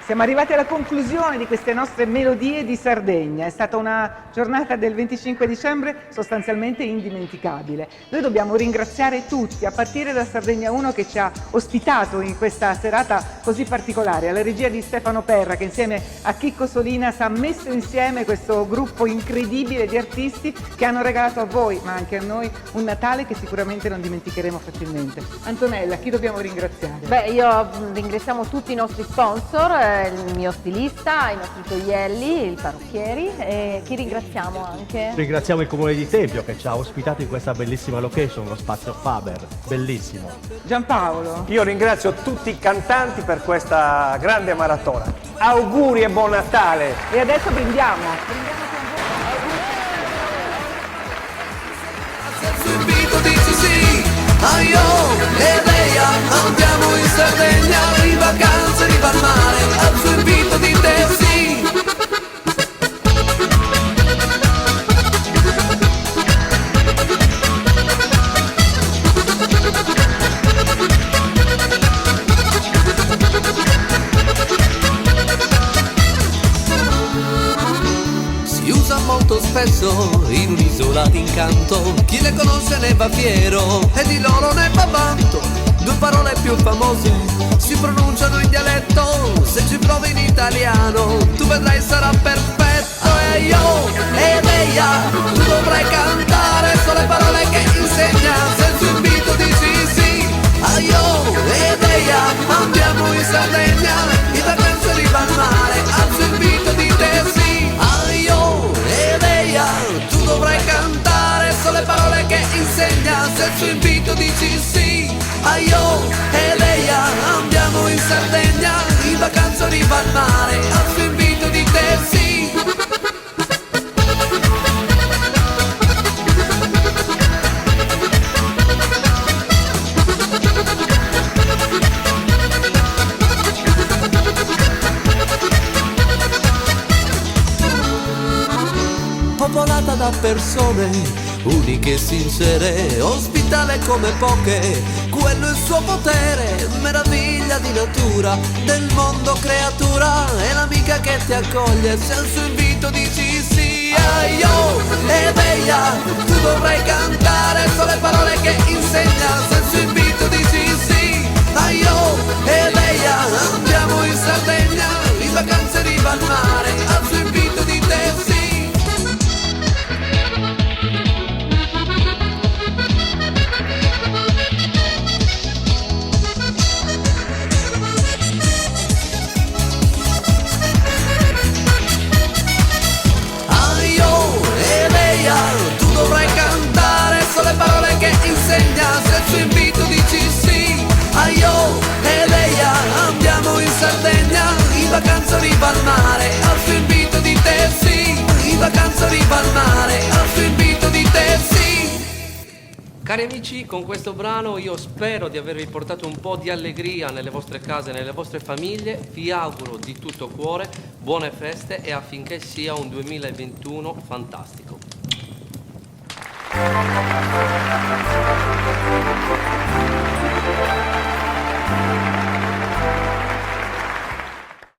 Siamo arrivati alla conclusione di queste nostre melodie di Sardegna. È stata una giornata del 25 dicembre sostanzialmente indimenticabile. Noi dobbiamo ringraziare tutti, a partire da Sardegna 1 che ci ha ospitato in questa serata così particolare, alla regia di Stefano Perra che insieme a Chicco Solinas ha messo insieme questo gruppo incredibile di artisti che hanno regalato a voi, ma anche a noi, un Natale che sicuramente non dimenticheremo facilmente. Antonella, chi dobbiamo ringraziare? Io ringraziamo tutti i nostri sponsor, il mio stilista, i nostri gioielli, i parrucchieri, e chi ringraziamo anche? Ringraziamo il Comune di Tempio che ci ha ospitato in questa bellissima location, lo spazio Faber, bellissimo. Giampaolo. Io ringrazio tutti i cantanti per questa grande maratona. Auguri e buon Natale! E adesso brindiamo. Andiamo in Sardegna, in vacanza, riva al mare, al suo invito di te sì. Si usa molto spesso in un'isola d'incanto, chi le conosce ne va fiero e di loro ne fa vanto. Due parole più famose si pronunciano in dialetto, se ci provi in italiano tu vedrai sarà perfetto. E io, e Leia, tu dovrai cantare solo le parole che insegna, senza invito dici sì. A io, e Leia, andiamo in Sardegna, in vacanza riva al mare, al suo invito di te sì. A io, e Leia, tu dovrai cantare solo le parole che insegna, senza invito dici sì. A io e Leia andiamo in Sardegna, in vacanza riva al mare, al suo invito di te sì. Popolata da persone uniche e sincere, ospitale come poche, quello è il suo potere, meraviglia di natura, del mondo creatura, è l'amica che ti accoglie, se al suo invito dici sì. Io e Leia, tu dovrai cantare solo le parole che insegna, se al suo invito dici sì. Io e Leia, andiamo in Sardegna, in vacanza riva al mare, al suo invito di te sì. Tu dovrai cantare solo le parole che insegna, se al suo invito dici sì. A io e Leia andiamo in Sardegna, in vacanza riva al mare, al suo invito di te sì. In vacanza riva al mare, al suo invito di te sì. Cari amici, con questo brano io spero di avervi portato un po' di allegria nelle vostre case, nelle vostre famiglie. Vi auguro di tutto cuore buone feste e affinché sia un 2021 fantastico. Thank you.